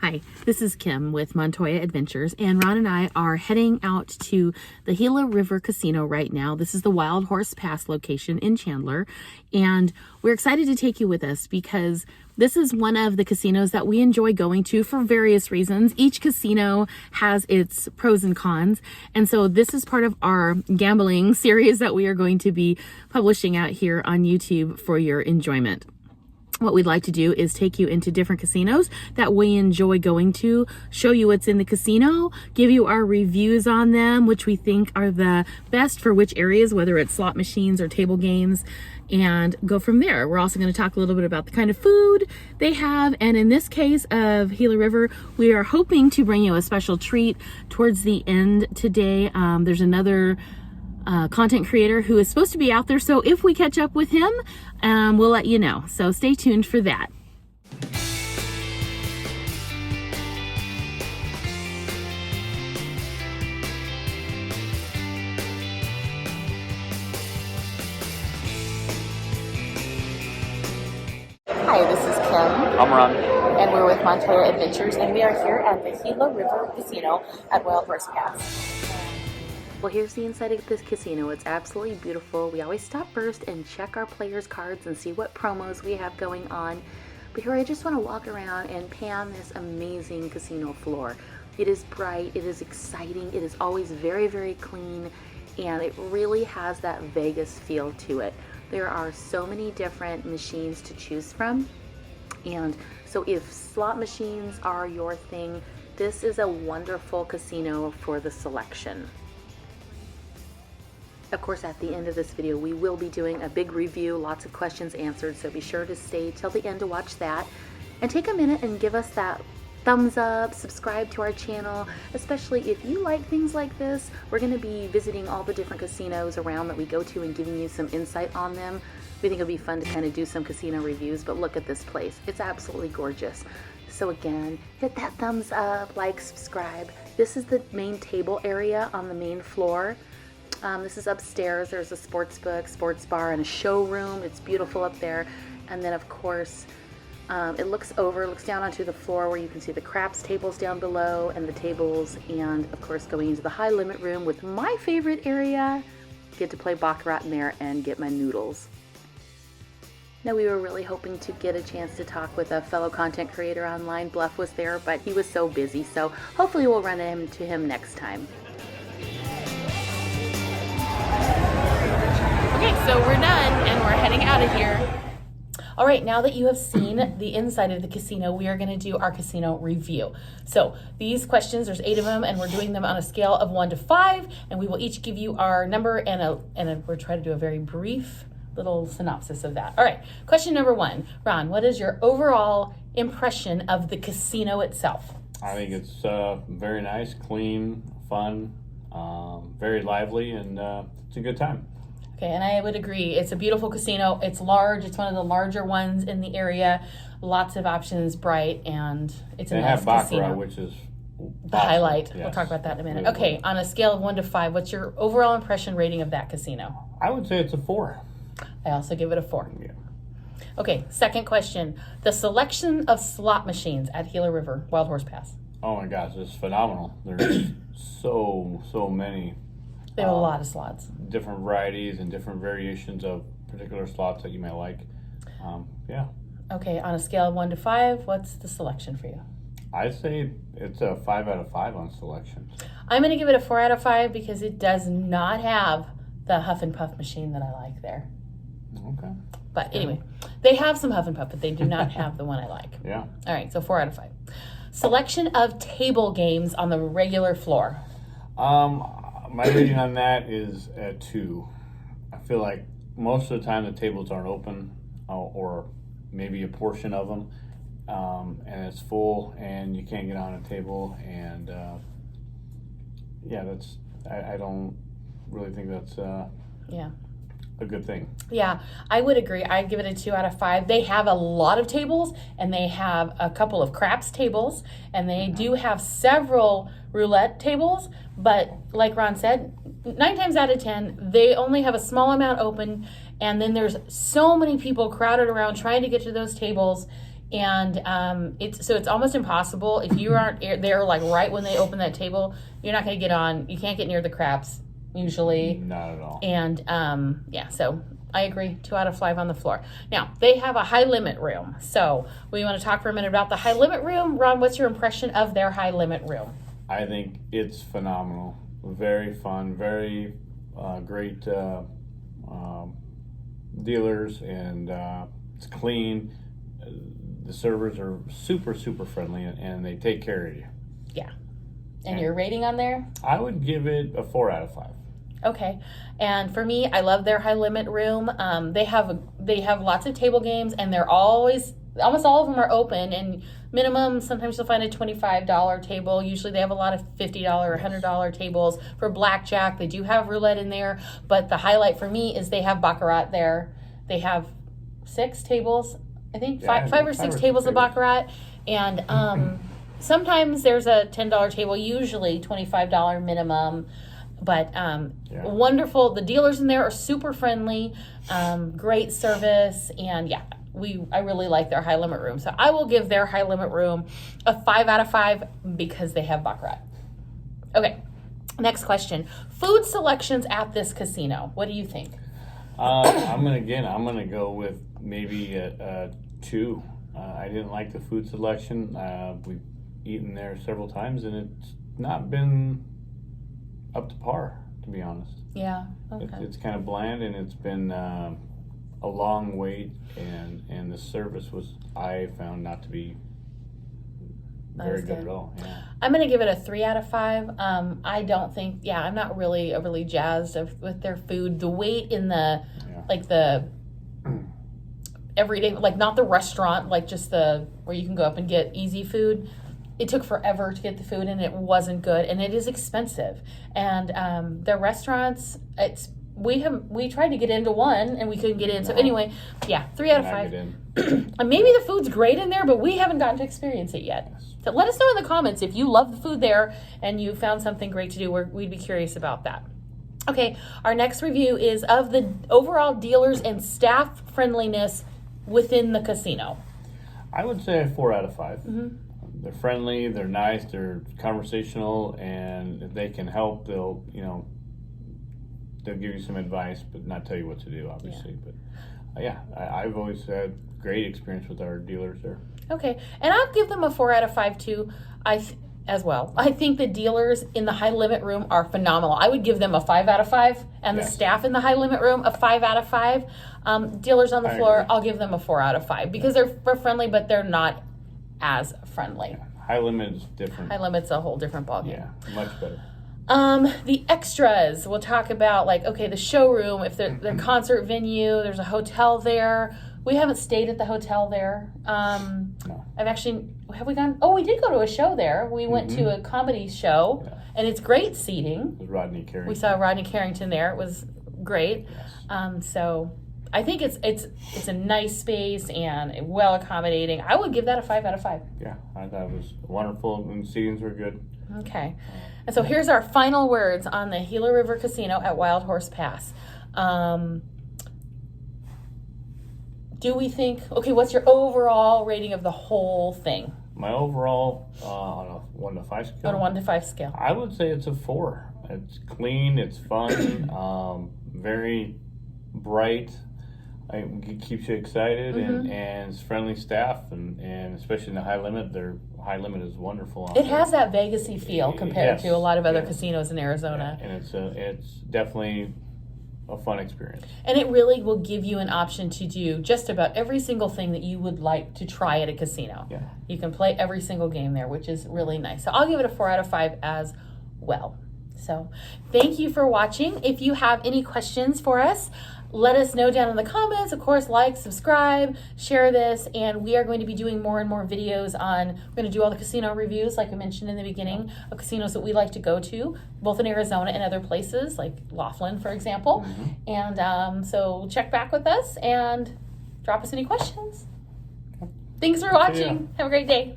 Hi, this is Kim with Montoya Adventures, and Ron and I are heading out to the Gila River Casino right now. This is the Wildhorse Pass location in Chandler, and we're excited to take you with us because this is one of the casinos that we enjoy going to for various reasons. Each casino has its pros and cons, and so this is part of our gambling series that we are going to be publishing out here on YouTube for your enjoyment. What we'd like to do is take you into different casinos that we enjoy going to, show you what's in the casino, give you our reviews on them, which we think are the best for which areas, whether it's slot machines or table games, and go from there. We're also going to talk a little bit about the kind of food they have, and in this case of Gila River, we are hoping to bring you a special treat towards the end today. There's another content creator who is supposed to be out there, so if we catch up with him, we'll let you know. So stay tuned for that. Hi, this is Kim. I'm Ron. And we're with Montoya Adventures, and we are here at the Gila River Casino at Wildhorse Pass. Well, here's the inside of this casino. It's absolutely beautiful. We always stop first and check our players' cards and see what promos we have going on. But here I just want to walk around and pan this amazing casino floor. It is bright, it is exciting, it is always very, very clean, and it really has that Vegas feel to it. There are so many different machines to choose from, and so if slot machines are your thing, this is a wonderful casino for the selection. Of course, at the end of this video, we will be doing a big review, lots of questions answered, so be sure to stay till the end to watch that. And take a minute and give us that thumbs up, subscribe to our channel, especially if you like things like this. We're going to be visiting all the different casinos around that we go to and giving you some insight on them. We think it'll be fun to kind of do some casino reviews, but look at this place. It's absolutely gorgeous. So again, hit that thumbs up, like, subscribe. This is the main table area on the main floor. This is upstairs. There's a sports book, sports bar, and a showroom. It's beautiful up there. And then, of course, it looks down onto the floor where you can see the craps tables down below and the tables. And, of course, going into the high limit room with my favorite area. Get to play Baccarat in there and get my noodles. Now, we were really hoping to get a chance to talk with a fellow content creator online. Bluff was there, but he was so busy. So hopefully we'll run into him next time. Okay, so we're done and we're heading out of here. All right, now that you have seen the inside of the casino, we are going to do our casino review. So these questions, there's 8 of them, and we're doing them on a scale of 1 to 5, and we will each give you our number and we'll try to do a very brief little synopsis of that. All right, question number 1. Ron, what is your overall impression of the casino itself? I think it's very nice, clean, fun, very lively, and it's a good time. Okay, and I would agree. It's a beautiful casino. It's large. It's one of the larger ones in the area. Lots of options, bright, and it's a nice Baccarat, casino. which is the highlight. Yes. We'll talk about that in a minute. Really Okay, good. on a scale of 1 to 5, what's your overall impression rating of that casino? I would say it's a 4. I also give it a 4. Yeah. Okay, second question. The selection of slot machines at Gila River, Wildhorse Pass. Oh my gosh, it's phenomenal. There's so many. They have a lot of slots. Different varieties and different variations of particular slots that you might like. Yeah. Okay, on a scale of 1 to 5, what's the selection for you? I'd say it's a 5 out of 5 on selection. I'm going to give it a 4 out of 5 because it does not have the Huff and Puff machine that I like there. Okay. But anyway, they have some Huff and Puff, but they do not have the one I like. Yeah. All right, so 4 out of 5. Selection of table games on the regular floor. My rating on that is a 2. I feel like most of the time the tables aren't open, or maybe a portion of them, and it's full and you can't get on a table, and yeah, I don't really think that's Yeah. a good thing. Yeah, I would agree. I'd give it a 2 out of 5. They have a lot of tables, and they have a couple of craps tables, and they do have several roulette tables, but like Ron said, 9 times out of 10, they only have a small amount open, and then there's so many people crowded around trying to get to those tables, And it's almost impossible if you aren't there like right when they open that table. You're not going to get on. You can't get near the craps usually. Not at all. And so I agree. 2 out of 5 on the floor. Now they have a high limit room. So we want to talk for a minute about the high limit room. Ron, what's your impression of their high limit room? I think it's phenomenal. Very fun. Very great dealers, and it's clean. The servers are super, super friendly, and they take care of you. Yeah. And your rating on there? I would give it a 4 out of 5. Okay. And for me, I love their high limit room. They have lots of table games, and they're almost all of them are open, and minimum, sometimes you'll find a $25 table. Usually they have a lot of $50 or $100 tables for blackjack. They do have roulette in there, but the highlight for me is they have Baccarat there. They have 6 tables, I think, five or six tables of Baccarat, and sometimes there's a $10 table, usually $25 minimum. But wonderful. The dealers in there are super friendly, great service, and I really like their high limit room. So I will give their high limit room a 5 out of 5 because they have Baccarat. Okay, next question. Food selections at this casino. What do you think? I'm gonna go with maybe a 2. I didn't like the food selection. We've eaten there several times, and it's not been up to par, to be honest. Yeah. Okay. It's kind of bland, and it's been a long wait, and the service I found not to be very good at all. Yeah. I'm going to give it a 3 out of 5. I don't think, I'm not really overly jazzed with their food. The wait in the everyday, like not the restaurant, like just where you can go up and get easy food. It took forever to get the food, and it wasn't good, and it is expensive. And the restaurants, we tried to get into one, and we couldn't get in. So anyway, 3 out of 5. And maybe the food's great in there, but we haven't gotten to experience it yet. Yes. So let us know in the comments if you love the food there and you found something great to do. We'd be curious about that. Okay, our next review is of the overall dealers and staff friendliness within the casino. I would say a 4 out of 5. Mm-hmm. They're friendly, they're nice, they're conversational, and if they can help, they'll give you some advice, but not tell you what to do, obviously. Yeah. But I've always had great experience with our dealers there. Okay, and I'll give them a 4 out of 5 too. As well. I think the dealers in the high limit room are phenomenal. I would give them a 5 out of 5, and the staff in the high limit room a 5 out of 5. Dealers on the floor, I'll give them a 4 out of 5 because they're friendly, but they're not as friendly. Yeah. High limit is different. High limit's a whole different ballgame. Yeah, much better. The extras, we'll talk about the showroom, if their concert venue, there's a hotel there. We haven't stayed at the hotel there. No. Have we gone? Oh, we did go to a show there. We went to a comedy show, and it's great seating. With Rodney Carrington. We saw Rodney Carrington there. It was great. Yes. So I think it's a nice space and well accommodating. I would give that a 5 out of 5. Yeah, I thought it was wonderful, and the seatings were good. Okay. And so here's our final words on the Gila River Casino at Wildhorse Pass. Do we think, what's your overall rating of the whole thing? My overall, on a 1 to 5 scale? On a 1 to 5 scale. I would say it's a 4. It's clean, it's fun, very bright. It keeps you excited, and it's friendly staff, and especially in the high limit, their high limit is wonderful. It has that Vegas-y feel compared to a lot of other casinos in Arizona. Yeah, and it's definitely a fun experience. And it really will give you an option to do just about every single thing that you would like to try at a casino. Yeah. You can play every single game there, which is really nice. So I'll give it a 4 out of 5 as well. So thank you for watching. If you have any questions for us, let us know down in the comments. Of course, like, subscribe, share this, and we are going to be doing more and more videos we're going to do all the casino reviews, like I mentioned in the beginning, of casinos that we like to go to, both in Arizona and other places, like Laughlin, for example. And so check back with us and drop us any questions. Thanks for watching. Have a great day.